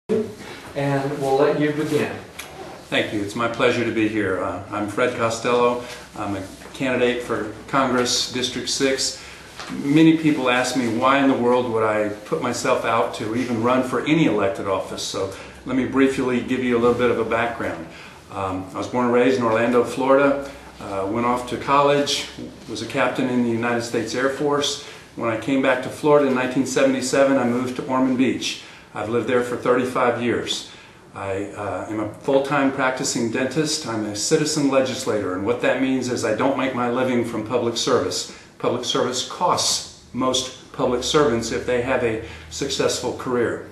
And we'll let you begin. Thank you. It's my pleasure to be here. I'm Fred Costello. I'm a candidate for Congress, District 6. Many people ask me why in the world would I put myself out to even run for any elected office. So let me briefly give you a little bit of a background. I was born and raised in Orlando, Florida. Went off to college, was a captain in the United States Air Force. When I came back to Florida in 1977, I moved to Ormond Beach. I've lived there for 35 years. I am a full-time practicing dentist. I'm a citizen legislator, and what that means is I don't make my living from public service. Public service costs most public servants if they have a successful career.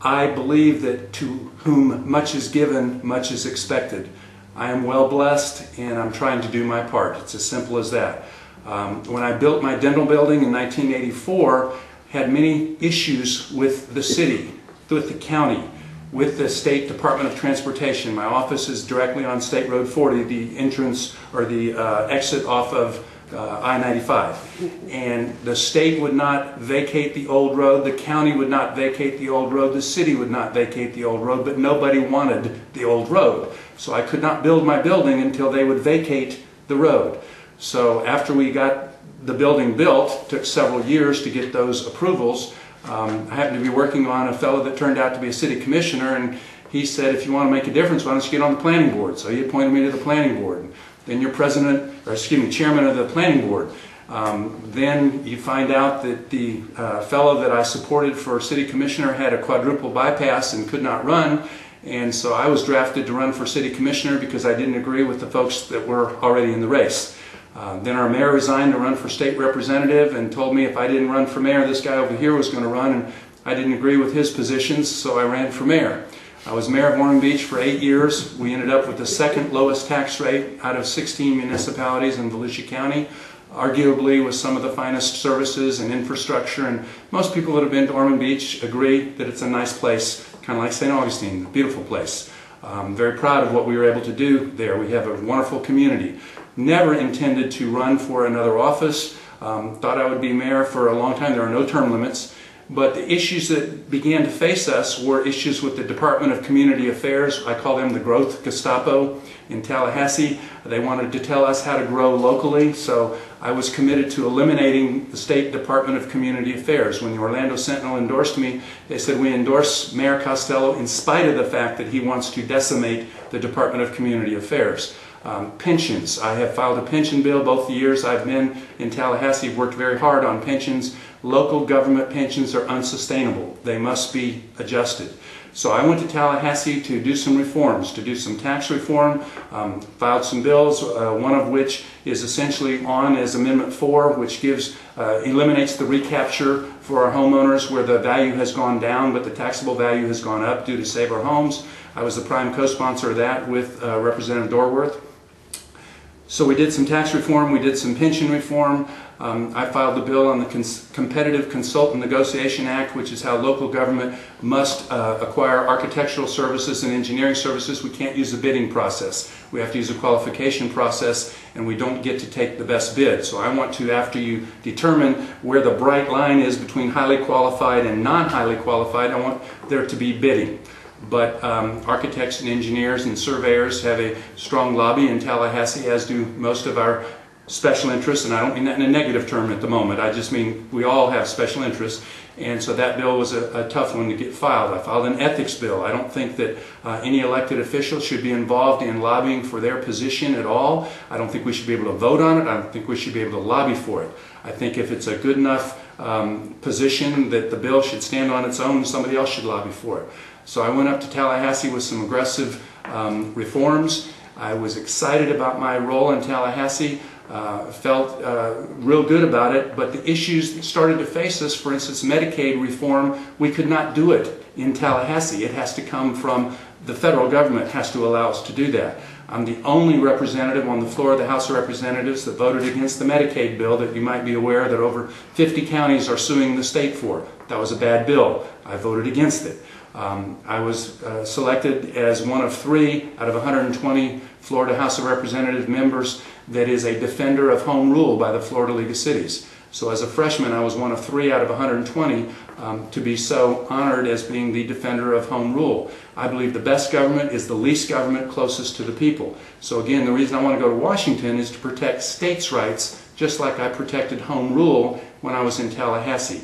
I believe that to whom much is given, much is expected. I am well blessed, and I'm trying to do my part. It's as simple as that. When I built my dental building in 1984, had many issues with the city, with the county, with the State Department of Transportation. My office is directly on State Road 40, the entrance or the exit off of I-95. And the state would not vacate the old road, the county would not vacate the old road, the city would not vacate the old road, but nobody wanted the old road. So I could not build my building until they would vacate the road. So after we got the building built, took several years to get those approvals. I happened to be working on a fellow that turned out to be a city commissioner, and he said, if you want to make a difference, why don't you get on the planning board? So he appointed me to the planning board. Then you're chairman of the planning board. Then you find out that the fellow that I supported for city commissioner had a quadruple bypass and could not run. And so I was drafted to run for city commissioner because I didn't agree with the folks that were already in the race. Then our mayor resigned to run for state representative and told me if I didn't run for mayor, this guy over here was going to run, and I didn't agree with his positions, so I ran for mayor. I was mayor of Ormond Beach for 8 years. We ended up with the second lowest tax rate out of 16 municipalities in Volusia County, arguably with some of the finest services and infrastructure, and most people that have been to Ormond Beach agree that it's a nice place, kind of like St. Augustine, a beautiful place. I'm very proud of what we were able to do there. We have a wonderful community. Never intended to run for another office. Thought I would be mayor for a long time. There are no term limits. But the issues that began to face us were issues with the Department of Community Affairs. I call them the growth Gestapo in Tallahassee. They wanted to tell us how to grow locally, so I was committed to eliminating the State Department of Community Affairs. When the Orlando Sentinel endorsed me, they said we endorse Mayor Costello in spite of the fact that he wants to decimate the Department of Community Affairs. Pensions. I have filed a pension bill both the years I've been in Tallahassee. I've worked very hard on pensions. Local government pensions are unsustainable. They must be adjusted. So I went to Tallahassee to do some reforms, to do some tax reform, filed some bills, one of which is essentially on as Amendment 4, which eliminates the recapture for our homeowners where the value has gone down but the taxable value has gone up due to Save Our Homes. I was the prime co-sponsor of that with Representative Dorworth. So we did some tax reform, we did some pension reform. I filed the bill on the Competitive Consultant Negotiation Act, which is how local government must acquire architectural services and engineering services. We can't use a bidding process. We have to use a qualification process, and we don't get to take the best bid. So I want to, after you determine where the bright line is between highly qualified and non-highly qualified, I want there to be bidding. But architects and engineers and surveyors have a strong lobby in Tallahassee, as do most of our special interests, and I don't mean that in a negative term at the moment. I just mean we all have special interests, and so that bill was a tough one to get filed. I filed an ethics bill. I don't think that any elected official should be involved in lobbying for their position at all. I don't think we should be able to vote on it. I don't think we should be able to lobby for it. I think if it's a good enough position that the bill should stand on its own, somebody else should lobby for it. So I went up to Tallahassee with some aggressive reforms. I was excited about my role in Tallahassee, felt real good about it, but the issues that started to face us, for instance, Medicaid reform, we could not do it in Tallahassee. It has to come from the federal government, has to allow us to do that. I'm the only representative on the floor of the House of Representatives that voted against the Medicaid bill that you might be aware that over 50 counties are suing the state for. That was a bad bill. I voted against it. I was selected as one of 3 out of 120 Florida House of Representative members that is a defender of home rule by the Florida League of Cities. So as a freshman, I was one of 3 out of 120 to be so honored as being the defender of home rule. I believe the best government is the least government closest to the people. So again, the reason I want to go to Washington is to protect states' rights, just like I protected home rule when I was in Tallahassee.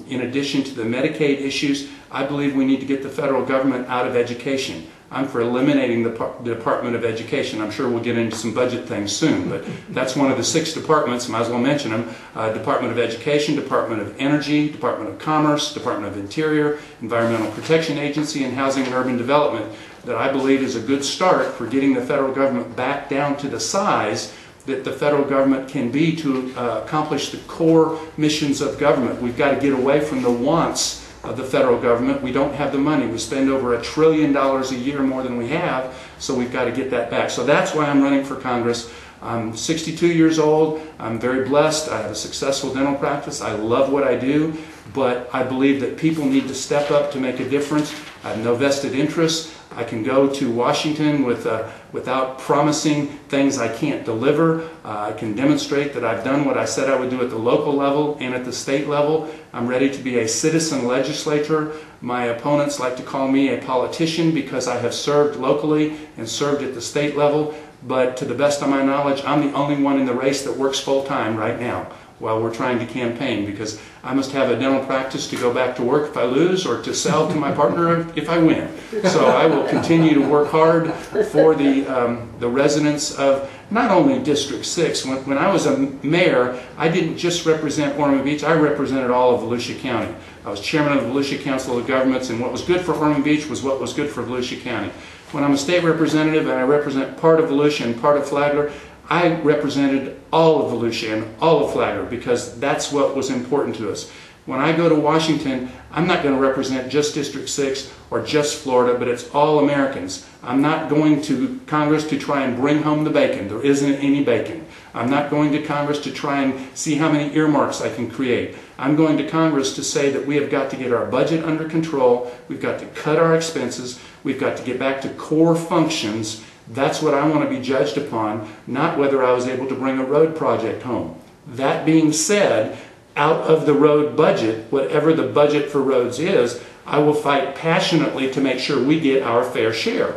In addition to the Medicaid issues, I believe we need to get the federal government out of education. I'm for eliminating the Department of Education. I'm sure we'll get into some budget things soon, but that's one of the 6 departments, might as well mention them. Department of Education, Department of Energy, Department of Commerce, Department of Interior, Environmental Protection Agency, and Housing and Urban Development, that I believe is a good start for getting the federal government back down to the size that the federal government can be to accomplish the core missions of government. We've got to get away from the wants of the federal government. We don't have the money. We spend over $1 trillion a year more than we have, so we've got to get that back. So that's why I'm running for Congress. I'm 62 years old. I'm very blessed. I have a successful dental practice. I love what I do, but I believe that people need to step up to make a difference. I have no vested interests. I can go to Washington without promising things I can't deliver. I can demonstrate that I've done what I said I would do at the local level and at the state level. I'm ready to be a citizen legislator. My opponents like to call me a politician because I have served locally and served at the state level, but to the best of my knowledge, I'm the only one in the race that works full-time right now while we're trying to campaign, because I must have a dental practice to go back to work if I lose, or to sell to my partner if I win. So I will continue to work hard for the residents of not only District 6. When I was a mayor, I didn't just represent Ormond Beach, I represented all of Volusia County. I was chairman of the Volusia Council of Governments, and what was good for Ormond Beach was what was good for Volusia County. When I'm a state representative and I represent part of Volusia and part of Flagler, I represented all of Volusia and all of Flagler because that's what was important to us. When I go to Washington, I'm not going to represent just District 6 or just Florida, but it's all Americans. I'm not going to Congress to try and bring home the bacon. There isn't any bacon. I'm not going to Congress to try and see how many earmarks I can create. I'm going to Congress to say that we have got to get our budget under control, we've got to cut our expenses, we've got to get back to core functions. That's what I want to be judged upon, not whether I was able to bring a road project home. That being said, out of the road budget, whatever the budget for roads is, I will fight passionately to make sure we get our fair share.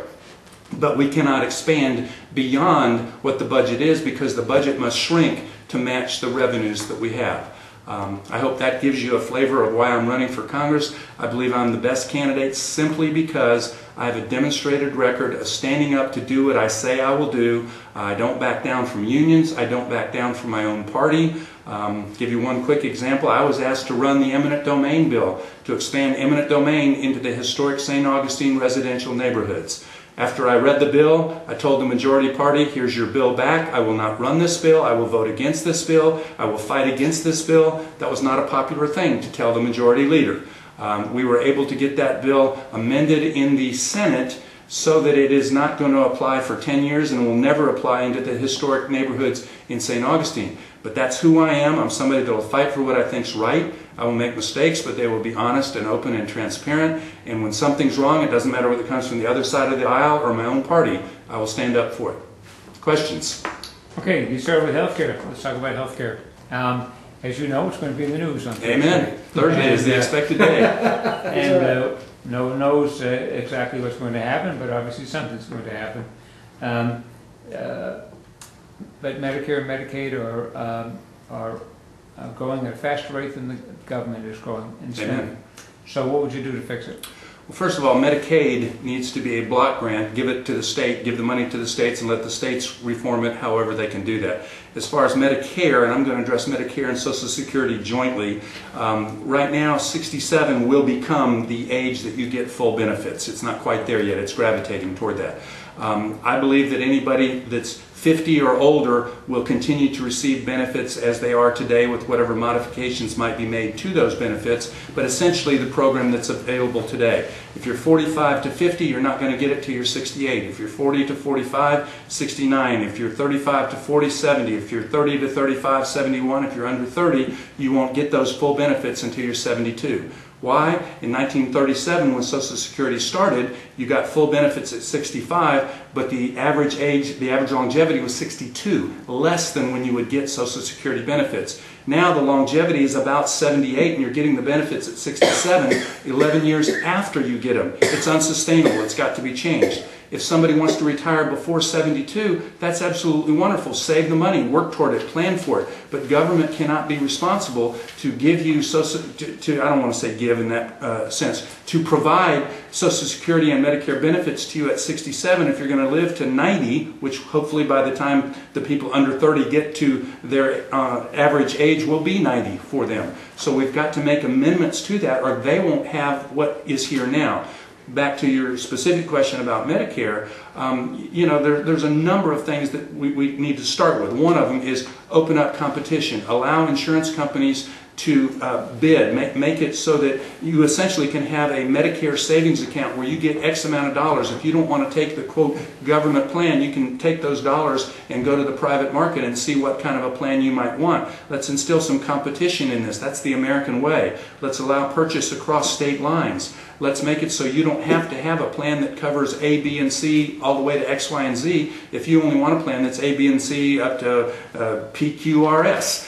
But we cannot expand beyond what the budget is, because the budget must shrink to match the revenues that we have. I hope that gives you a flavor of why I'm running for Congress. I believe I'm the best candidate simply because I have a demonstrated record of standing up to do what I say I will do. I don't back down from unions. I don't back down from my own party. Give you one quick example. I was asked to run the eminent domain bill to expand eminent domain into the historic St. Augustine residential neighborhoods. After I read the bill, I told the majority party, here's your bill back. I will not run this bill. I will vote against this bill. I will fight against this bill. That was not a popular thing to tell the majority leader. We were able to get that bill amended in the Senate so that it is not going to apply for 10 years and will never apply into the historic neighborhoods in St. Augustine. But that's who I am. I'm somebody that will fight for what I think's right. I will make mistakes, but they will be honest and open and transparent. And when something's wrong, it doesn't matter whether it comes from the other side of the aisle or my own party, I will stand up for it. Questions? Okay, you started with healthcare. Let's talk about healthcare. As you know, it's going to be in the news on Thursday. Amen. Thursday is the expected day. And no one knows exactly what's going to happen, but obviously something's going to happen. But Medicare and Medicaid are growing at a faster rate than the government is growing in spending. Amen. So what would you do to fix it? Well, first of all, Medicaid needs to be a block grant. Give it to the state, give the money to the states, and let the states reform it however they can do that. As far as Medicare, and I'm going to address Medicare and Social Security jointly, right now 67 will become the age that you get full benefits. It's not quite there yet. It's gravitating toward that. I believe that anybody that's 50 or older will continue to receive benefits as they are today, with whatever modifications might be made to those benefits, but essentially the program that's available today. If you're 45 to 50, you're not going to get it till you're 68. If you're 40 to 45, 69. If you're 35 to 40, 70. If you're 30 to 35, 71. If you're under 30, you won't get those full benefits until you're 72. Why? In 1937, when Social Security started, you got full benefits at 65, but the average age, the average longevity was 62, less than when you would get Social Security benefits. Now the longevity is about 78 and you're getting the benefits at 67, 11 years after you get them. It's unsustainable. It's got to be changed. If somebody wants to retire before 72, that's absolutely wonderful. Save the money, work toward it, plan for it. But government cannot be responsible to give you I don't want to say give in that sense, to provide Social Security and Medicare benefits to you at 67 if you're going to live to 90, which hopefully by the time the people under 30 get to their average age will be 90 for them. So we've got to make amendments to that or they won't have what is here now. Back to your specific question about Medicare, you know, there's a number of things that we need to start with. One of them is open up competition, allow insurance companies to bid, make it so that you essentially can have a Medicare savings account where you get X amount of dollars. If you don't want to take the quote government plan, you can take those dollars and go to the private market and see what kind of a plan you might want. Let's instill some competition in this. That's the American way. Let's allow purchase across state lines. Let's make it so you don't have to have a plan that covers A, B, and C all the way to X, Y, and Z. If you only want a plan that's A, B, and C up to PQRS,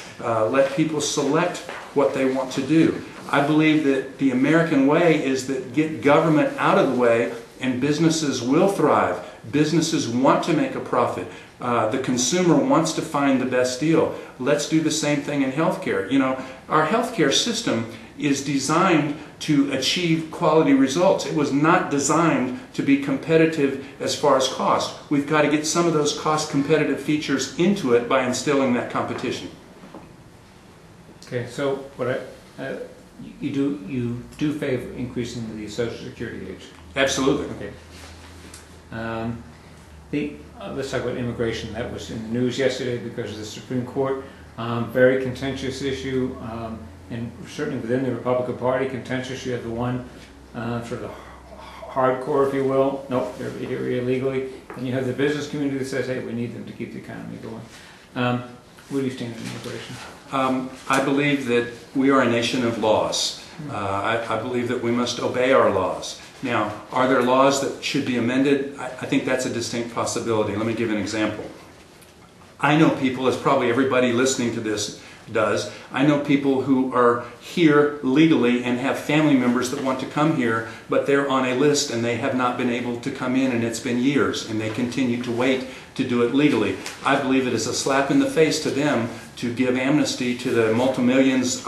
let people select what they want to do. I believe that the American way is that get government out of the way and businesses will thrive. Businesses want to make a profit. The consumer wants to find the best deal. Let's do the same thing in healthcare. You know, our healthcare system is designed to achieve quality results. It was not designed to be competitive as far as cost. We've got to get some of those cost competitive features into it by instilling that competition. Okay, so what you do favor increasing the Social Security age? Absolutely. Okay. Let's talk about immigration. That was in the news yesterday because of the Supreme Court. Very contentious issue, and certainly within the Republican Party, contentious. You have the one sort of the hardcore, if you will. Nope, they're here illegally. And you have the business community that says, hey, we need them to keep the economy going. Where do you stand on immigration? I believe that we are a nation of laws. I believe that we must obey our laws. Now, are there laws that should be amended? I think that's a distinct possibility. Let me give an example. I know people, as probably everybody listening to this does, I know people who are here legally and have family members that want to come here, but they're on a list and they have not been able to come in, and it's been years, and they continue to wait to do it legally. I believe it is a slap in the face to them to give amnesty to the multi-millions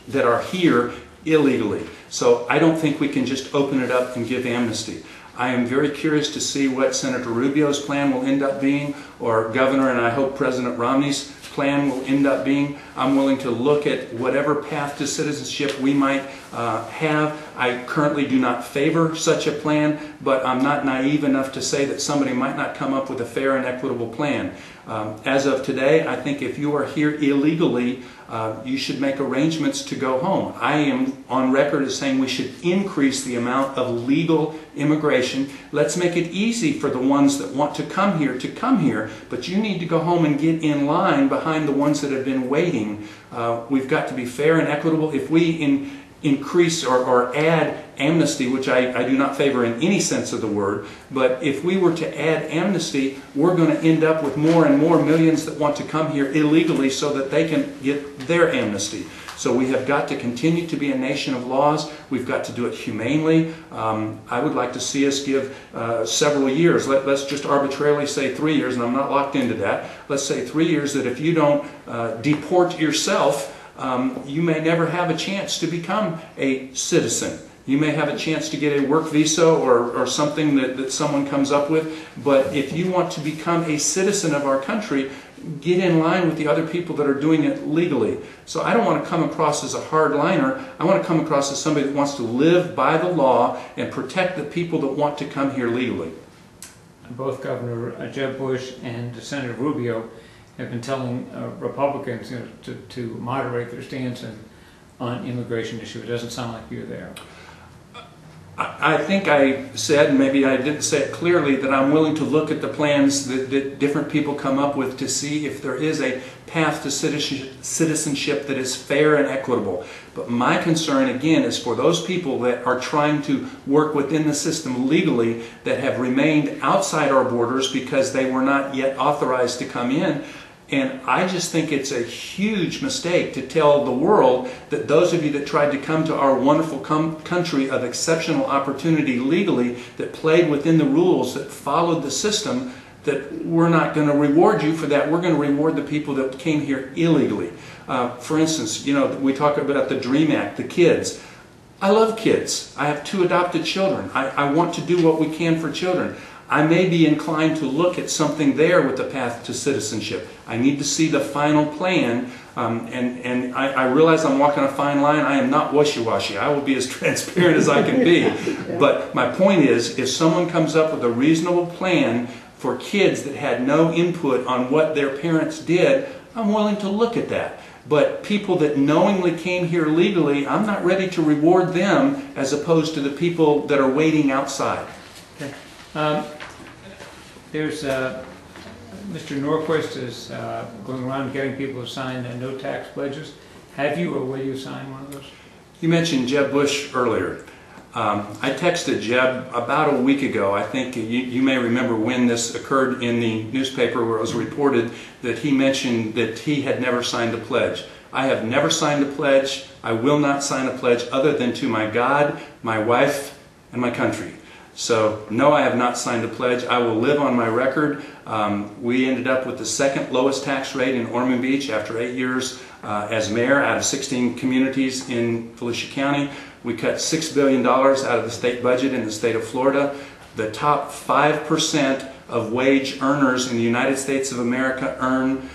that are here illegally. So I don't think we can just open it up and give amnesty. I am very curious to see what Senator Rubio's plan will end up being, or Governor and I hope President Romney's plan will end up being. I'm willing to look at whatever path to citizenship we might have. I currently do not favor such a plan, but I'm not naive enough to say that somebody might not come up with a fair and equitable plan. As of today, I think if you are here illegally, you should make arrangements to go home. I am on record as saying we should increase the amount of legal immigration. Let's make it easy for the ones that want to come here, but you need to go home and get in line behind the ones that have been waiting. We've got to be fair and equitable. If we increase or add amnesty, which I do not favor in any sense of the word, but if we were to add amnesty, we're going to end up with more and more millions that want to come here illegally so that they can get their amnesty. So we have got to continue to be a nation of laws. We've got to do it humanely. I would like to see us give several years. Let's just arbitrarily say 3 years, and I'm not locked into that. Let's say 3 years, that if you don't deport yourself, you may never have a chance to become a citizen. You may have a chance to get a work visa or something that someone comes up with, but if you want to become a citizen of our country, get in line with the other people that are doing it legally. So I don't want to come across as a hardliner. I want to come across as somebody that wants to live by the law and protect the people that want to come here legally. Both Governor Jeb Bush and Senator Rubio have been telling Republicans, you know, to moderate their stance on immigration issue. It doesn't sound like you're there. I think I said, and maybe I didn't say it clearly, that I'm willing to look at the plans that different people come up with to see if there is a path to citizenship that is fair and equitable. But my concern, again, is for those people that are trying to work within the system legally, that have remained outside our borders because they were not yet authorized to come in. And I just think it's a huge mistake to tell the world that those of you that tried to come to our wonderful country of exceptional opportunity legally, that played within the rules, that followed the system, that we're not going to reward you for that. We're going to reward the people that came here illegally. For instance, you know, we talk about the DREAM Act, the kids. I love kids. I have 2 adopted children. I want to do what we can for children. I may be inclined to look at something there with the path to citizenship. I need to see the final plan, and I realize I'm walking a fine line. I am not wishy-washy. I will be as transparent as I can be. But my point is, if someone comes up with a reasonable plan for kids that had no input on what their parents did, I'm willing to look at that. But people that knowingly came here legally, I'm not ready to reward them as opposed to the people that are waiting outside. Okay. There's Mr. Norquist is going around getting people to sign no tax pledges. Have you, or will you sign one of those? You mentioned Jeb Bush earlier. I texted Jeb about a week ago. I think you may remember when this occurred in the newspaper, where it was reported that he mentioned that he had never signed a pledge. I have never signed a pledge. I will not sign a pledge other than to my God, my wife, and my country. So, no, I have not signed a pledge. I will live on my record. We ended up with the 2nd lowest tax rate in Ormond Beach after 8 years as mayor out of 16 communities in Volusia County. We cut $6 billion out of the state budget in the state of Florida. The top 5% of wage earners in the United States of America earn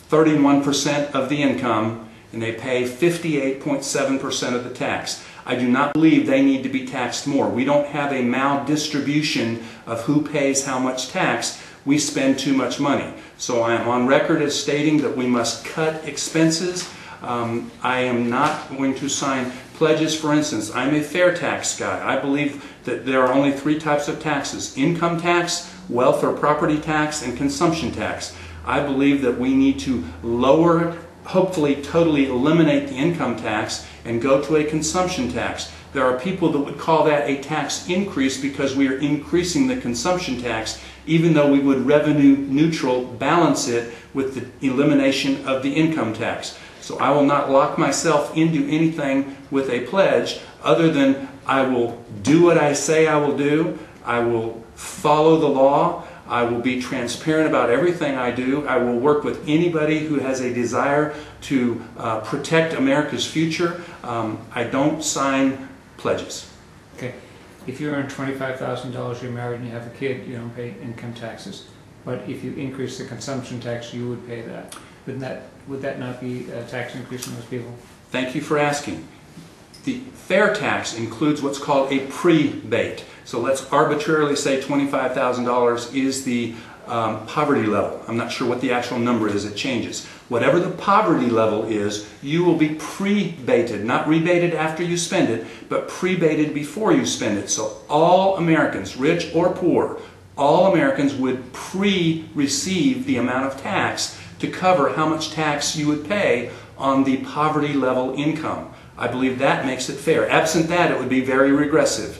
31% of the income, and they pay 58.7% of the tax. I do not believe they need to be taxed more. We don't have a maldistribution of who pays how much tax. We spend too much money. So I am on record as stating that we must cut expenses. I am not going to sign pledges. For instance, I'm a fair tax guy. I believe that there are only 3 types of taxes: income tax, wealth or property tax, and consumption tax. I believe that we need to lower, hopefully totally eliminate the income tax and go to a consumption tax. There are people that would call that a tax increase because we are increasing the consumption tax, even though we would revenue neutral balance it with the elimination of the income tax. So I will not lock myself into anything with a pledge other than I will do what I say I will do. I will follow the law. I will be transparent about everything I do. I will work with anybody who has a desire to protect America's future. I don't sign pledges. Okay. If you earn $25,000, you're married and you have a kid, you don't pay income taxes. But if you increase the consumption tax, you would pay that. Would that not be a tax increase on those people? Thank you for asking. The fair tax includes what's called a pre-bate. So let's arbitrarily say $25,000 is the poverty level. I'm not sure what the actual number is, it changes. Whatever the poverty level is, you will be pre-bated, not rebated after you spend it, but pre-bated before you spend it. So all Americans, rich or poor, all Americans would pre-receive the amount of tax to cover how much tax you would pay on the poverty level income. I believe that makes it fair. Absent that, it would be very regressive.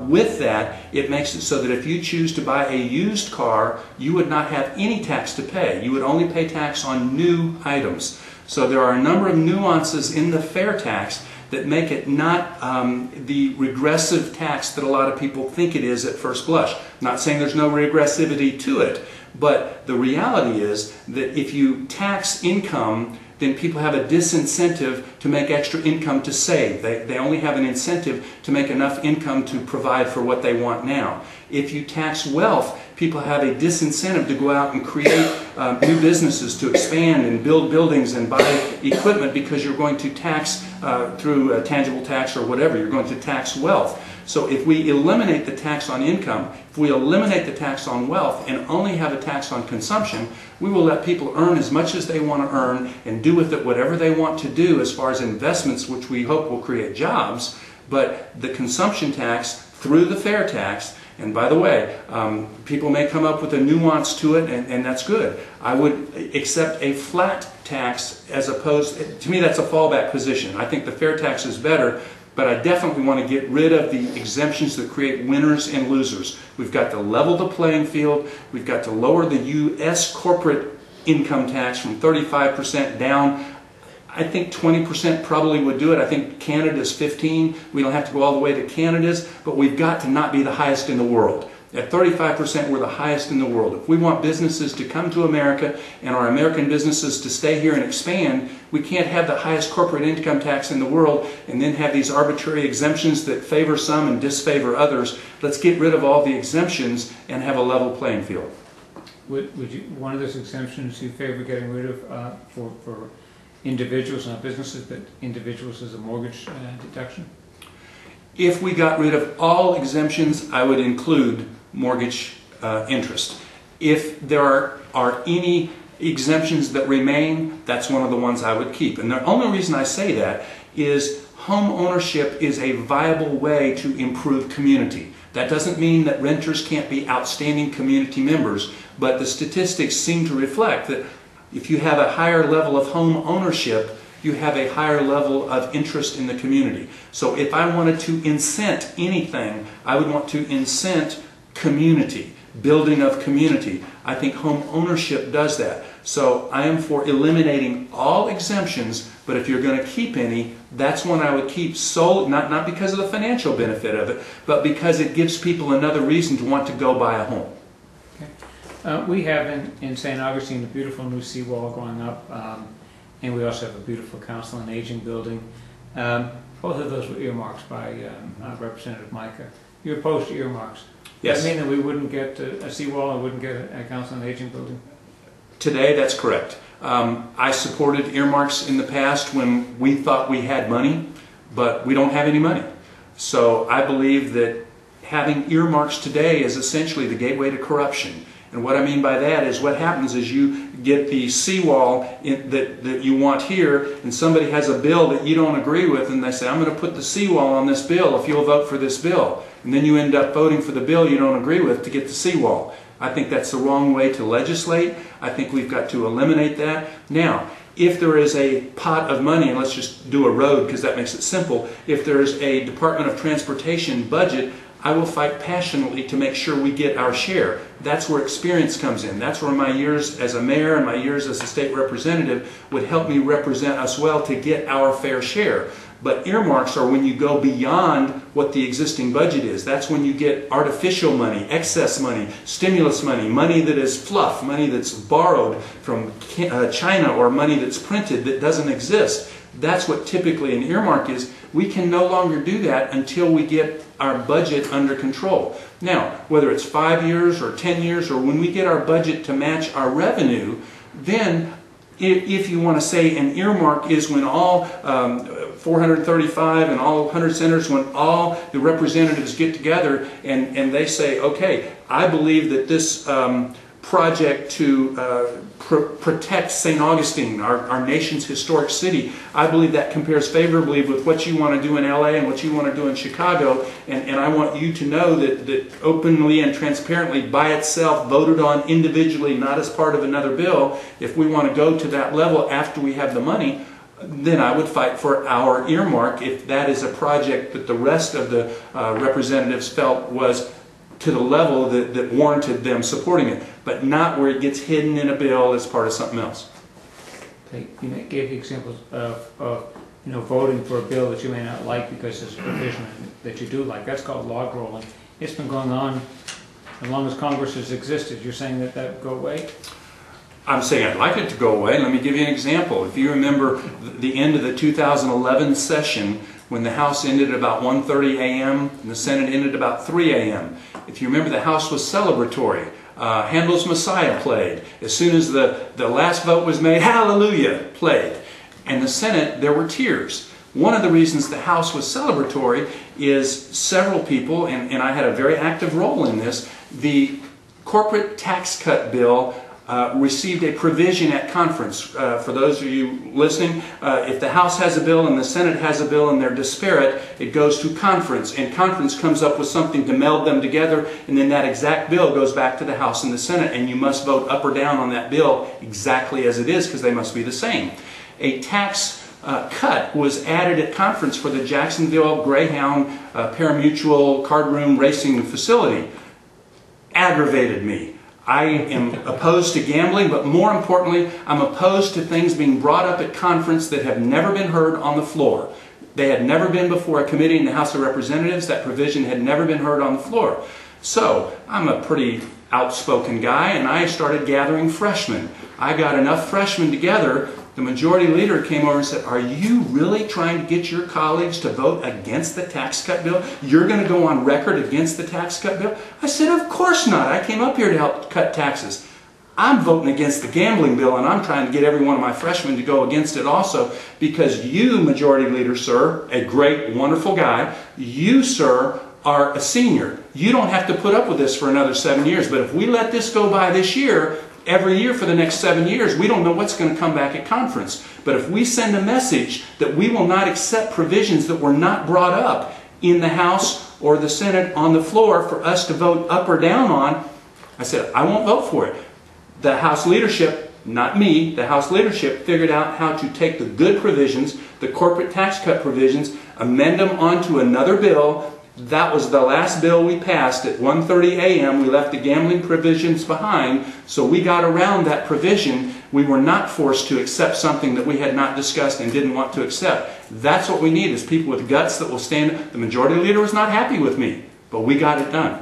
With that, it makes it so that if you choose to buy a used car, you would not have any tax to pay. You would only pay tax on new items. So there are a number of nuances in the fair tax that make it not the regressive tax that a lot of people think it is at first blush. I'm not saying there's no regressivity to it, but the reality is that if you tax income, then people have a disincentive to make extra income to save. They only have an incentive to make enough income to provide for what they want now. If you tax wealth, people have a disincentive to go out and create new businesses, to expand and build buildings and buy equipment, because you're going to tax through a tangible tax or whatever. You're going to tax wealth. So if we eliminate the tax on income, if we eliminate the tax on wealth and only have a tax on consumption, we will let people earn as much as they want to earn and do with it whatever they want to do as far as investments, which we hope will create jobs. But the consumption tax through the fair tax, and by the way, people may come up with a nuance to it, and that's good. I would accept a flat tax as opposed, to me that's a fallback position. I think the fair tax is better, but I definitely want to get rid of the exemptions that create winners and losers. We've got to level the playing field. We've got to lower the U.S. corporate income tax from 35% down. I think 20% probably would do it. I think Canada's 15. We don't have to go all the way to Canada's, but we've got to not be the highest in the world. At 35%, we're the highest in the world. If we want businesses to come to America and our American businesses to stay here and expand, we can't have the highest corporate income tax in the world and then have these arbitrary exemptions that favor some and disfavor others. Let's get rid of all the exemptions and have a level playing field. Would you, one of those exemptions you favor getting rid of for individuals, not businesses, but individuals as a mortgage deduction? If we got rid of all exemptions, I would include mortgage interest. If there are any exemptions that remain, that's one of the ones I would keep. And the only reason I say that is home ownership is a viable way to improve community. That doesn't mean that renters can't be outstanding community members, but the statistics seem to reflect that if you have a higher level of home ownership, you have a higher level of interest in the community. So if I wanted to incent anything, I would want to incent community, building of community. I think home ownership does that. So I am for eliminating all exemptions, but if you're going to keep any, that's one I would keep, so not because of the financial benefit of it, but because it gives people another reason to want to go buy a home. We have in St. Augustine a beautiful new seawall going up, and we also have a beautiful council on aging building. Both of those were earmarks by Representative Micah. You're opposed to earmarks. Yes. Does that mean that we wouldn't get a seawall and wouldn't get a council on aging building? Today, that's correct. I supported earmarks in the past when we thought we had money, but we don't have any money. So I believe that having earmarks today is essentially the gateway to corruption. And what I mean by that is what happens is you get the seawall that you want here, and somebody has a bill that you don't agree with, and they say, I'm going to put the seawall on this bill if you'll vote for this bill. And then you end up voting for the bill you don't agree with to get the seawall. I think that's the wrong way to legislate. I think we've got to eliminate that. Now, if there is a pot of money, and let's just do a road because that makes it simple, if there's a Department of Transportation budget, I will fight passionately to make sure we get our share. That's where experience comes in. That's where my years as a mayor and my years as a state representative would help me represent us well to get our fair share. But earmarks are when you go beyond what the existing budget is. That's when you get artificial money, excess money, stimulus money, money that is fluff, money that's borrowed from China, or money that's printed that doesn't exist. That's what typically an earmark is. We can no longer do that until we get our budget under control. Now, whether it's 5 years or 10 years, or when we get our budget to match our revenue, then if you want to say an earmark is when all 435 and all 100 senators, when all the representatives get together and they say, okay, I believe that this project to protect St. Augustine, our nation's historic city, I believe that compares favorably with what you want to do in LA and what you want to do in Chicago, and I want you to know that openly and transparently by itself, voted on individually, not as part of another bill, if we want to go to that level after we have the money, then I would fight for our earmark if that is a project that the rest of the representatives felt was to the level that warranted them supporting it, but not where it gets hidden in a bill as part of something else. Okay. You gave examples of voting for a bill that you may not like because there's a provision that you do like. That's called log rolling. It's been going on as long as Congress has existed. You're saying that that would go away? I'm saying I'd like it to go away. Let me give you an example. If you remember the end of the 2011 session, when the House ended at about 1:30 a.m. and the Senate ended about 3 a.m. If you remember, the House was celebratory. Handel's Messiah played. As soon as the last vote was made, Hallelujah played. And the Senate, there were tears. One of the reasons the House was celebratory is several people, and I had a very active role in this, the corporate tax cut bill received a provision at conference. For those of you listening, if the House has a bill and the Senate has a bill and they're disparate, it goes to conference, and conference comes up with something to meld them together, and then that exact bill goes back to the House and the Senate, and you must vote up or down on that bill exactly as it is because they must be the same. A tax cut was added at conference for the Jacksonville Greyhound parimutuel card room racing facility. Aggravated me. I am opposed to gambling, but more importantly, I'm opposed to things being brought up at conference that have never been heard on the floor. They had never been before a committee in the House of Representatives. That provision had never been heard on the floor. So I'm a pretty outspoken guy, and I started gathering freshmen. I got enough freshmen together. The majority leader came over and said, "Are you really trying to get your colleagues to vote against the tax cut bill? You're going to go on record against the tax cut bill?" I said, "Of course not. I came up here to help cut taxes. I'm voting against the gambling bill, and I'm trying to get every one of my freshmen to go against it also, because you, majority leader, sir, a great, wonderful guy, you, sir, are a senior. You don't have to put up with this for another 7 years. But if we let this go by this year, every year for the next 7 years, we don't know what's going to come back at conference. But if we send a message that we will not accept provisions that were not brought up in the House or the Senate on the floor for us to vote up or down on," I said, "I won't vote for it." The House leadership, not me, the House leadership figured out how to take the good provisions, the corporate tax cut provisions, amend them onto another bill. That was the last bill we passed at 1:30 a.m. We left the gambling provisions behind, so we got around that provision. We were not forced to accept something that we had not discussed and didn't want to accept. That's what we need, is people with guts that will stand. The majority leader was not happy with me, but we got it done.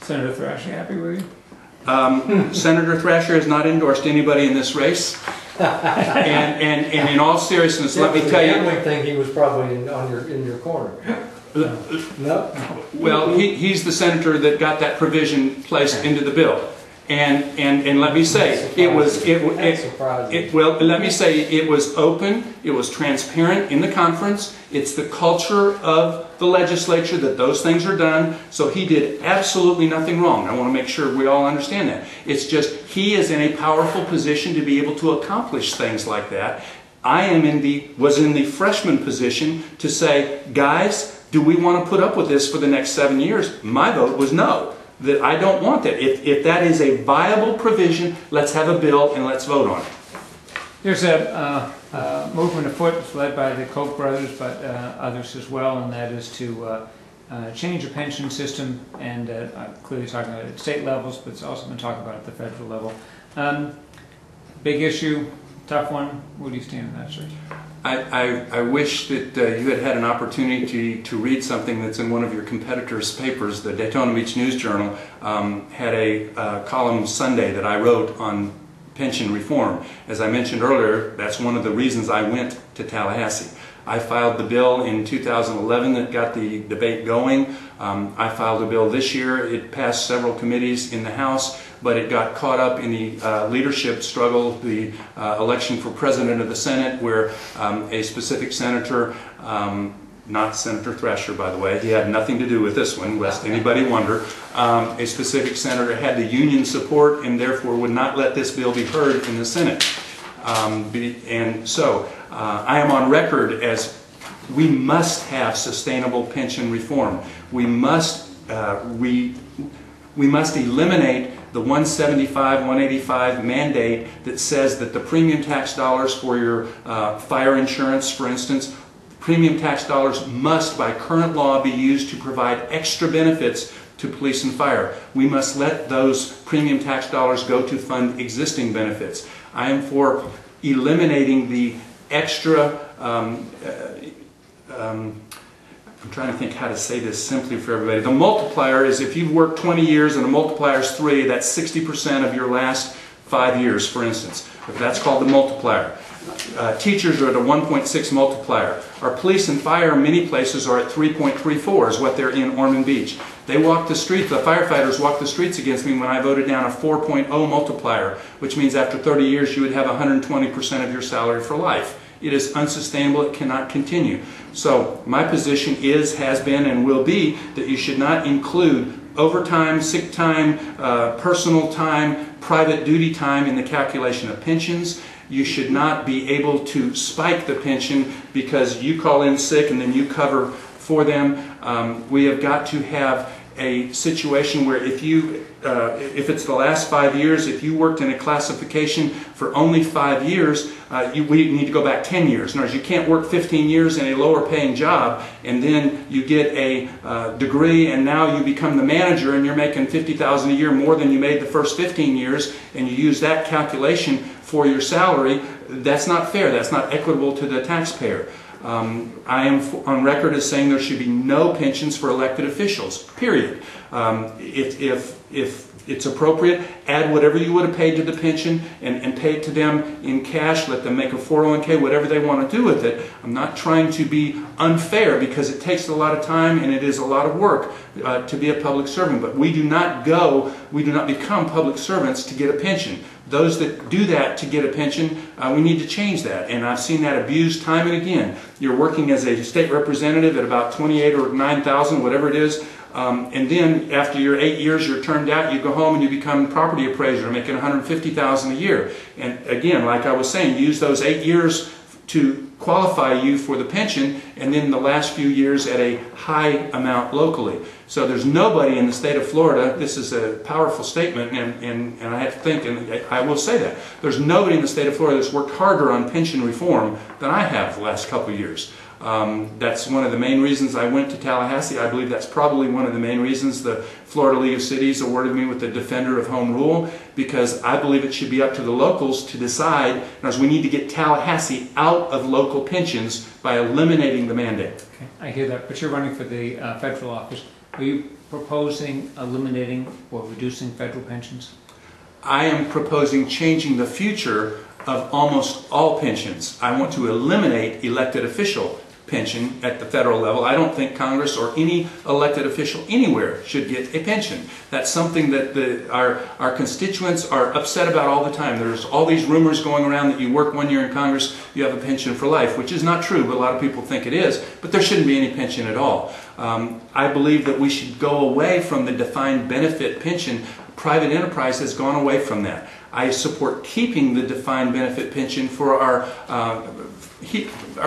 Senator Thrasher, happy with you? Senator Thrasher has not endorsed anybody in this race. And in all seriousness, let me tell you. The gambling thing, he was probably in your corner. No? Well, he's the senator that got that provision placed into the bill. And let me say, let me say it was open, it was transparent in the conference. It's the culture of the legislature that those things are done. So he did absolutely nothing wrong. I want to make sure we all understand that. It's just he is in a powerful position to be able to accomplish things like that. I was in the freshman position to say, guys, do we want to put up with this for the next 7 years? My vote was no. That I don't want that. If that is a viable provision, let's have a bill and let's vote on it. There's a movement afoot led by the Koch brothers, but others as well, and that is to change the pension system, and clearly talking about it at state levels, but it's also been talked about at the federal level. Big issue, tough one. Where do you stand on that, sir? I wish that you had had an opportunity to read something that's in one of your competitors' papers. The Daytona Beach News Journal had a column Sunday that I wrote on pension reform. As I mentioned earlier, that's one of the reasons I went to Tallahassee. I filed the bill in 2011 that got the debate going. I filed a bill this year. It passed several committees in the House, but it got caught up in the leadership struggle, the election for president of the Senate, where a specific senator, not Senator Thrasher, by the way, he had nothing to do with this one, lest anybody wonder, a specific senator had the union support and therefore would not let this bill be heard in the Senate. And so I am on record as we must have sustainable pension reform. We must eliminate the 175, 185 mandate that says that the premium tax dollars for your fire insurance, for instance, premium tax dollars must, by current law, be used to provide extra benefits to police and fire. We must let those premium tax dollars go to fund existing benefits. I am for eliminating the extra, I'm trying to think how to say this simply for everybody. The multiplier is, if you've worked 20 years and the multiplier is 3, that's 60% of your last 5 years, for instance. That's called the multiplier. Teachers are at a 1.6 multiplier. Our police and fire in many places are at 3.34 is what they're in Ormond Beach. They walk the streets, the firefighters walked the streets against me when I voted down a 4.0 multiplier, which means after 30 years you would have 120% of your salary for life. It is unsustainable. It cannot continue. So my position is, has been, and will be that you should not include overtime, sick time, personal time, private duty time in the calculation of pensions. You should not be able to spike the pension because you call in sick and then you cover for them. We have got to have a situation where if it's the last 5 years, if you worked in a classification for only 5 years, we need to go back 10 years. In other words, you can't work 15 years in a lower paying job and then you get a degree and now you become the manager and you're making $50,000 a year more than you made the first 15 years, and you use that calculation for your salary. That's not fair. That's not equitable to the taxpayer. I am on record as saying there should be no pensions for elected officials, period. If it's appropriate, add whatever you would have paid to the pension and pay it to them in cash. Let them make a 401k, whatever they want to do with it. I'm not trying to be unfair, because it takes a lot of time and it is a lot of work to be a public servant. But we do not become public servants to get a pension. Those that do that to get a pension, we need to change that. And I've seen that abused time and again. You're working as a state representative at about 28 or 9,000, whatever it is. And then after your 8 years, you're turned out, you go home and you become property appraiser, making $150,000 a year. And again, like I was saying, use those 8 years to qualify you for the pension, and then the last few years at a high amount locally. So there's nobody in the state of Florida, this is a powerful statement, and I have to think, and I will say that, there's nobody in the state of Florida that's worked harder on pension reform than I have the last couple of years. That's one of the main reasons I went to Tallahassee. I believe that's probably one of the main reasons the Florida League of Cities awarded me with the Defender of Home Rule, because I believe it should be up to the locals to decide, as we need to get Tallahassee out of local pensions by eliminating the mandate. Okay, I hear that, but you're running for the federal office. Are you proposing eliminating or reducing federal pensions? I am proposing changing the future of almost all pensions. I want to eliminate elected official pension at the federal level. I don't think Congress or any elected official anywhere should get a pension. That's something that our constituents are upset about all the time. There's all these rumors going around that you work 1 year in Congress, you have a pension for life, which is not true, but a lot of people think it is. But there shouldn't be any pension at all. I believe that we should go away from the defined benefit pension. Private enterprise has gone away from that. I support keeping the defined benefit pension for our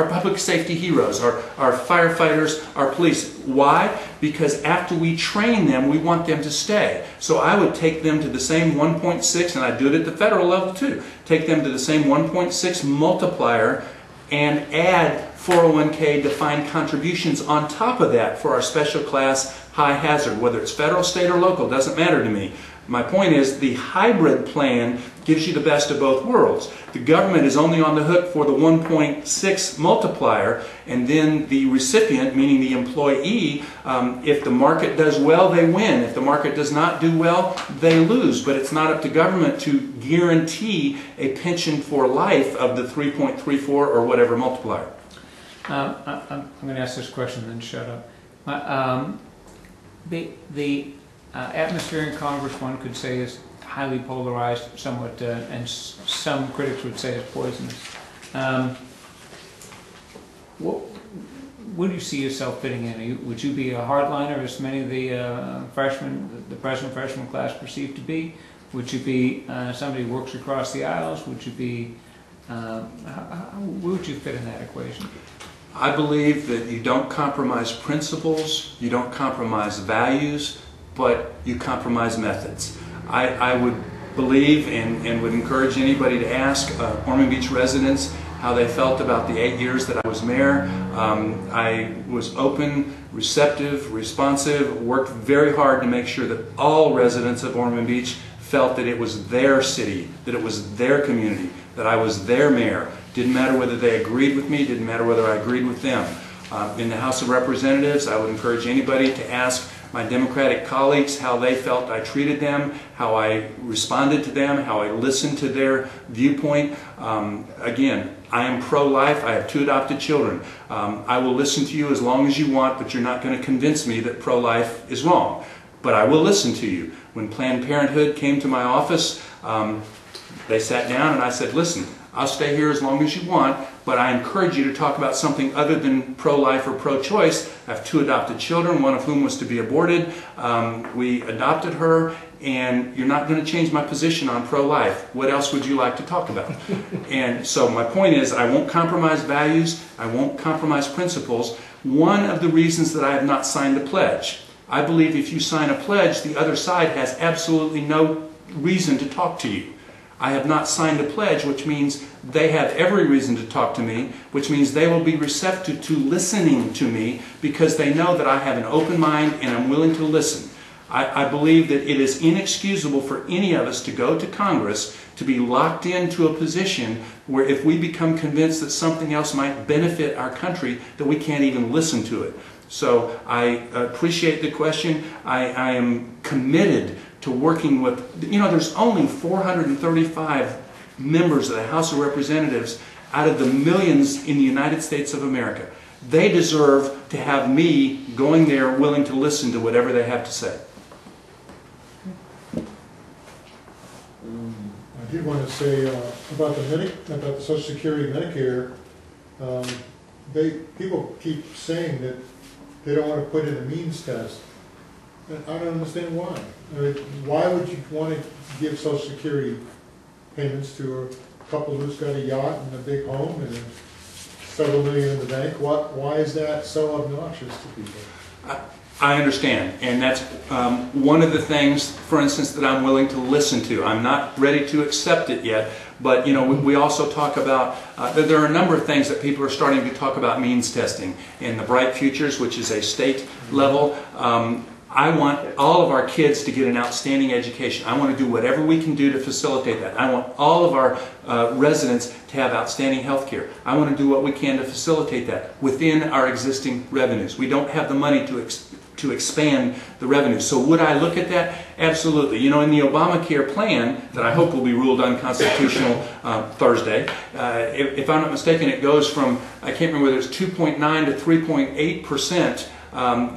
public safety heroes, our firefighters, our police. Why? Because after we train them, we want them to stay. So I would take them to the same 1.6, and I do it at the federal level too, take them to the same 1.6 multiplier and add 401k defined contributions on top of that for our special class high hazard, whether it's federal, state, or local, doesn't matter to me. My point is, the hybrid plan gives you the best of both worlds. The government is only on the hook for the 1.6 multiplier, and then the recipient, meaning the employee, if the market does well, they win. If the market does not do well, they lose. But it's not up to government to guarantee a pension for life of the 3.34 or whatever multiplier. I'm going to ask this question and then shut up. The atmosphere in Congress, one could say, is highly polarized, somewhat, and some critics would say it's poisonous. Where do you see yourself fitting in? Would you be a hardliner, as many of the present freshman class perceive to be? Would you be somebody who works across the aisles? Would you be, where would you fit in that equation? I believe that you don't compromise principles, you don't compromise values, but you compromise methods. I would believe and would encourage anybody to ask Ormond Beach residents how they felt about the 8 years that I was mayor. I was open, receptive, responsive, worked very hard to make sure that all residents of Ormond Beach felt that it was their city, that it was their community, that I was their mayor. Didn't matter whether they agreed with me, didn't matter whether I agreed with them. In the House of Representatives, I would encourage anybody to ask my Democratic colleagues how they felt I treated them, how I responded to them, how I listened to their viewpoint. Again, I am pro-life. I have 2 adopted children. I will listen to you as long as you want, but you're not going to convince me that pro-life is wrong. But I will listen to you. When Planned Parenthood came to my office, they sat down and I said, listen, I'll stay here as long as you want, but I encourage you to talk about something other than pro-life or pro-choice. I have 2 adopted children, one of whom was to be aborted. We adopted her, and you're not going to change my position on pro-life. What else would you like to talk about? And so my point is, I won't compromise values, I won't compromise principles. One of the reasons that I have not signed the pledge, I believe if you sign a pledge, the other side has absolutely no reason to talk to you. I have not signed a pledge, which means they have every reason to talk to me, which means they will be receptive to listening to me because they know that I have an open mind and I'm willing to listen. I believe that it is inexcusable for any of us to go to Congress to be locked into a position where if we become convinced that something else might benefit our country, that we can't even listen to it. So I appreciate the question. I am committed to working with, there's only 435 members of the House of Representatives out of the millions in the United States of America. They deserve to have me going there willing to listen to whatever they have to say. I did want to say about the Social Security Medicare. People keep saying that they don't want to put in a means test. And I don't understand why. I mean, why would you want to give Social Security payments to a couple who's got a yacht and a big home and several million in the bank? Why is that so obnoxious to people? I understand, and that's one of the things, for instance, that I'm willing to listen to. I'm not ready to accept it yet, but we also talk about that there are a number of things that people are starting to talk about means testing. In the Bright Futures, which is a state level, I want all of our kids to get an outstanding education. I want to do whatever we can do to facilitate that. I want all of our residents to have outstanding health care. I want to do what we can to facilitate that within our existing revenues. We don't have the money to expand the revenue. So would I look at that? Absolutely. In the Obamacare plan, that I hope will be ruled unconstitutional Thursday, if I'm not mistaken, it goes from, I can't remember whether it's 2.9 to 3.8%.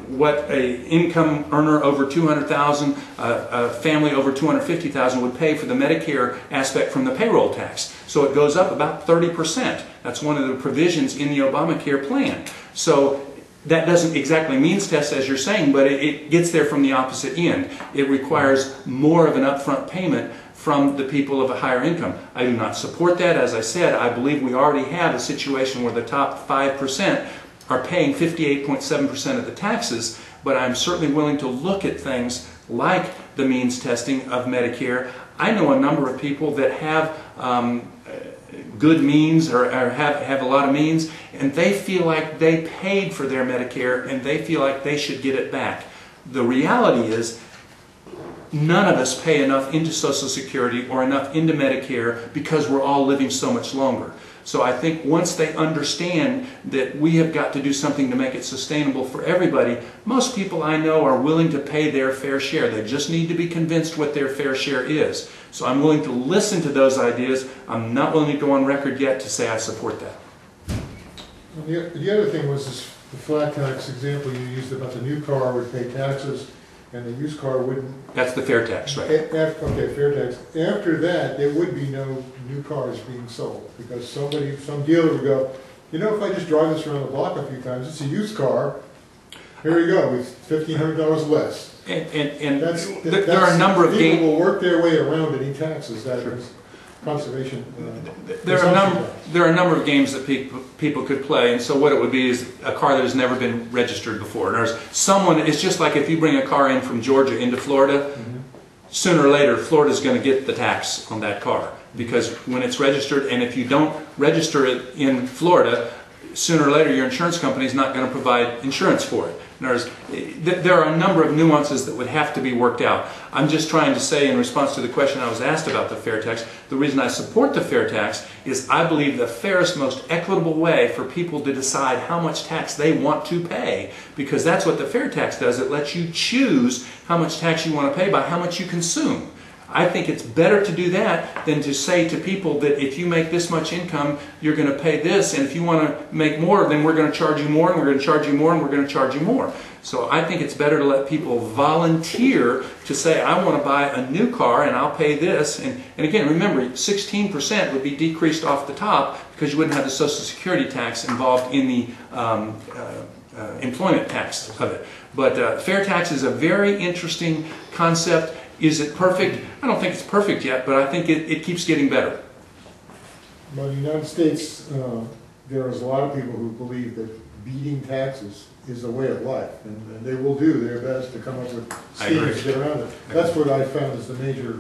What a income earner over $200,000, a family over $250,000 would pay for the Medicare aspect from the payroll tax. So it goes up about 30%. That's one of the provisions in the Obamacare plan. So that doesn't exactly means test as you're saying, but it gets there from the opposite end. It requires more of an upfront payment from the people of a higher income. I do not support that. As I said, I believe we already have a situation where the top 5% are paying 58.7% of the taxes, but I'm certainly willing to look at things like the means testing of Medicare. I know a number of people that have good means or have a lot of means, and they feel like they paid for their Medicare and they feel like they should get it back. The reality is none of us pay enough into Social Security or enough into Medicare because we're all living so much longer. So I think once they understand that we have got to do something to make it sustainable for everybody, most people I know are willing to pay their fair share. They just need to be convinced what their fair share is. So I'm willing to listen to those ideas. I'm not willing to go on record yet to say I support that. The other thing was the flat tax example you used about the new car would pay taxes and the used car wouldn't. That's the fair tax, right? Okay, fair tax. After that, there would be no new cars being sold because some dealer would go, if I just drive this around the block a few times, it's a used car. Here we go, it's $1,500 less. And there are a number of games. People will work their way around any taxes. That is conservation. There are a number of games that people could play, and so what it would be is a car that has never been registered before. And there's someone. It's just like if you bring a car in from Georgia into Florida. Sooner or later, Florida's going to get the tax on that car because when it's registered, and if you don't register it in Florida, sooner or later your insurance company is not going to provide insurance for it. There are a number of nuances that would have to be worked out. I'm just trying to say in response to the question I was asked about the fair tax, the reason I support the fair tax is I believe the fairest, most equitable way for people to decide how much tax they want to pay, because that's what the fair tax does. It lets you choose how much tax you want to pay by how much you consume. I think it's better to do that than to say to people that if you make this much income, you're going to pay this, and if you want to make more, then we're going to charge you more, and we're going to charge you more, and we're going to charge you more. So I think it's better to let people volunteer to say, I want to buy a new car, and I'll pay this. And again, remember, 16% would be decreased off the top because you wouldn't have the Social Security tax involved in the employment tax of it. But fair tax is a very interesting concept. Is it perfect? I don't think it's perfect yet, but I think it keeps getting better. Well, in the United States, there is a lot of people who believe that beating taxes is a way of life, and they will do their best to come up with schemes to get around it. That's what I found is the major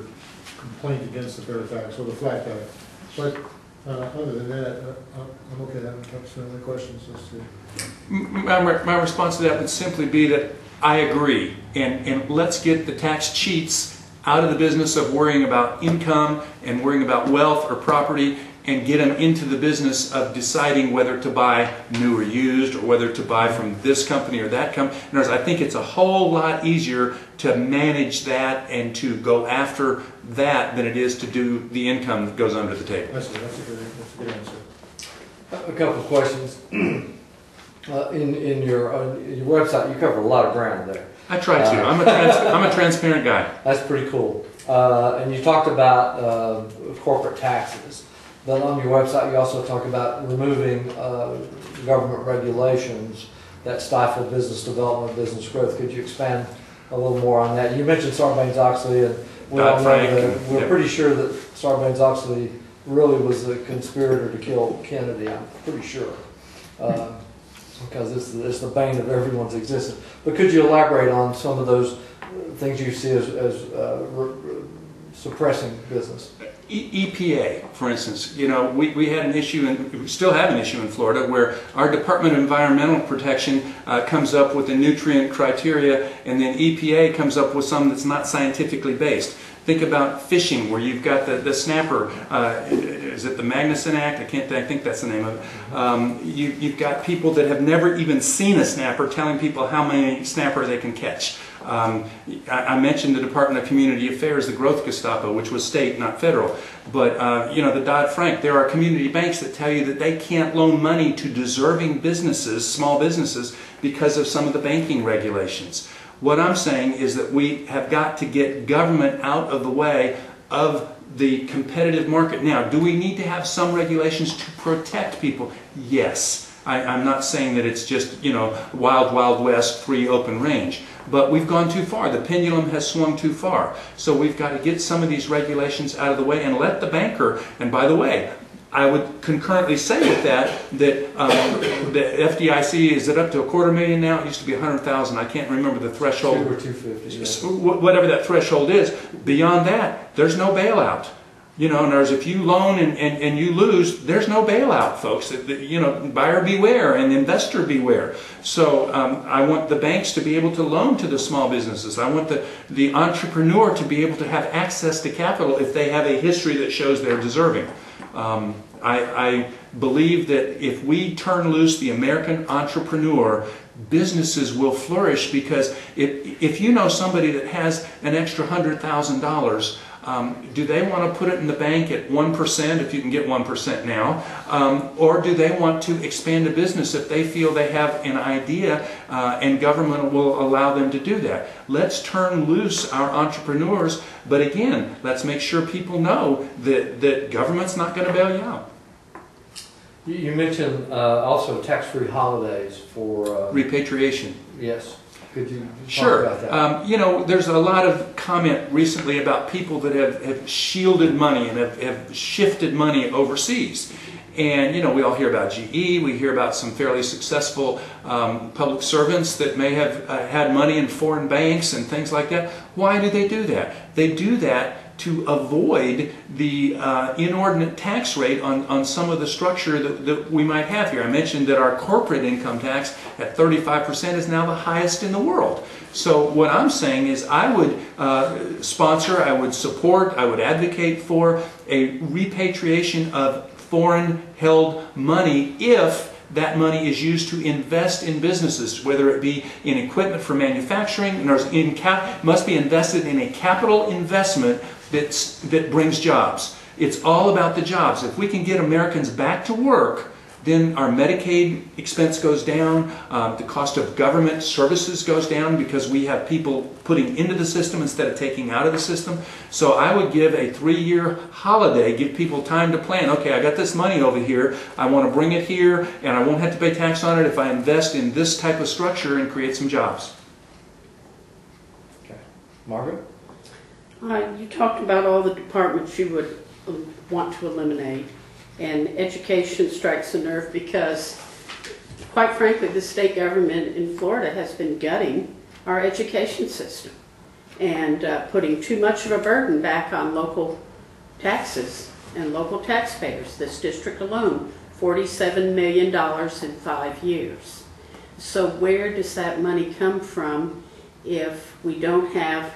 complaint against the fair tax or the flat tax. But other than that, I'm okay. I haven't touched on any questions. My response to that would simply be that I agree, and let's get the tax cheats out of the business of worrying about income and worrying about wealth or property, and get them into the business of deciding whether to buy new or used, or whether to buy from this company or that company. In other words, I think it's a whole lot easier to manage that and to go after that than it is to do the income that goes under the table. That's a good answer. A couple of questions. In your website, you cover a lot of ground there. I try to. I'm a transparent guy. That's pretty cool. And you talked about corporate taxes. But on your website, you also talk about removing government regulations that stifle business development, business growth. Could you expand a little more on that? You mentioned Sarbanes-Oxley, and we're pretty sure that Sarbanes-Oxley really was the conspirator to kill Kennedy. I'm pretty sure, because it's the bane of everyone's existence. But could you elaborate on some of those things you see as suppressing business? EPA, for instance, you know, we had an issue, and we still have an issue in Florida, where our Department of Environmental Protection comes up with the nutrient criteria, and then EPA comes up with some that's not scientifically based. Think about fishing, where you've got the snapper, is it the Magnuson Act? I think that's the name of it. You've got people that have never even seen a snapper telling people how many snapper they can catch. I mentioned the Department of Community Affairs, the growth Gestapo, which was state, not federal. But, you know, the Dodd-Frank, there are community banks that tell you that they can't loan money to deserving businesses, small businesses, because of some of the banking regulations. What I'm saying is that we have got to get government out of the way of the competitive market. Now, do we need to have some regulations to protect people? Yes. I'm not saying that it's just, you know, wild, wild west, free, open range. But we've gone too far. The pendulum has swung too far. So we've got to get some of these regulations out of the way and let the banker, and by the way, I would concurrently say with that the FDIC, is it up to $250,000 now? It used to be 100,000. I can't remember the threshold. 2 or 250. Yeah. Whatever that threshold is. Beyond that, there's no bailout. You know, in other words, if you loan and you lose, there's no bailout, folks. You know, buyer beware and investor beware. So I want the banks to be able to loan to the small businesses. I want the entrepreneur to be able to have access to capital if they have a history that shows they're deserving. I believe that if we turn loose the American entrepreneur, businesses will flourish, because if you know somebody that has an extra $100,000, do they want to put it in the bank at 1%, if you can get 1% now, or do they want to expand a business if they feel they have an idea and government will allow them to do that? Let's turn loose our entrepreneurs, but again, let's make sure people know that government's not going to bail you out. You mentioned also tax-free holidays for... repatriation. Yes. Could you Sure. talk about that? You know, there's a lot of comment recently about people that have shielded money and have shifted money overseas. And, you know, we all hear about GE, we hear about some fairly successful public servants that may have had money in foreign banks and things like that. Why do they do that? They do that to avoid the inordinate tax rate on some of the structure that we might have here. I mentioned that our corporate income tax at 35% is now the highest in the world. So what I'm saying is I would sponsor, I would support, I would advocate for a repatriation of foreign-held money if that money is used to invest in businesses, whether it be in equipment for manufacturing, must be invested in a capital investment that brings jobs. It's all about the jobs. If we can get Americans back to work, then our Medicaid expense goes down, the cost of government services goes down because we have people putting into the system instead of taking out of the system. So I would give a 3-year holiday, give people time to plan. Okay, I got this money over here, I want to bring it here, and I won't have to pay tax on it if I invest in this type of structure and create some jobs. Okay. Margaret? You talked about all the departments you would want to eliminate, and education strikes a nerve because quite frankly, the state government in Florida has been gutting our education system and putting too much of a burden back on local taxes and local taxpayers. This district alone, $47 million in 5 years. So where does that money come from if we don't have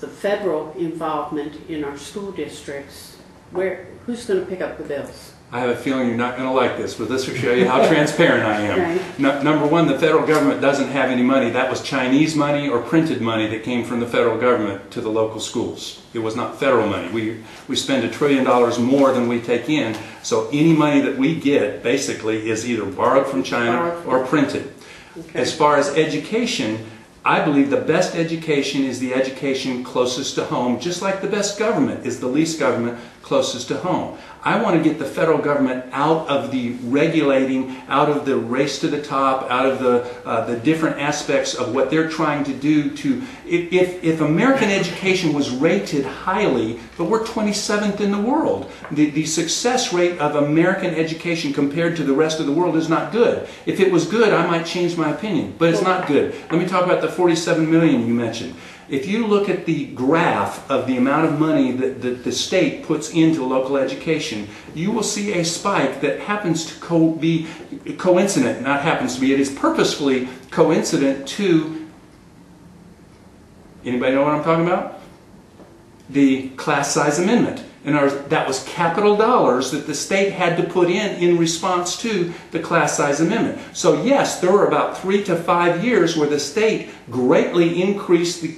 the federal involvement in our school districts? Who's going to pick up the bills? I have a feeling you're not going to like this, but this will show you how transparent I am. Okay. Number one, the federal government doesn't have any money. That was Chinese money or printed money that came from the federal government to the local schools. It was not federal money. We spend $1 trillion more than we take in, so any money that we get basically is either borrowed from China or printed. Okay. As far as education, I believe the best education is the education closest to home, just like the best government is the least government closest to home. I want to get the federal government out of the regulating, out of the race to the top, out of the different aspects of what they're trying to do to... If American education was rated highly, but we're 27th in the world, the success rate of American education compared to the rest of the world is not good. If it was good, I might change my opinion, but it's not good. Let me talk about the 47 million you mentioned. If you look at the graph of the amount of money that the state puts into local education, you will see a spike that happens to be coincident, not happens to be, it is purposefully coincident to, anybody know what I'm talking about? The class size amendment. In other words, that was capital dollars that the state had to put in response to the class size amendment. So yes, there were about 3 to 5 years where the state greatly increased the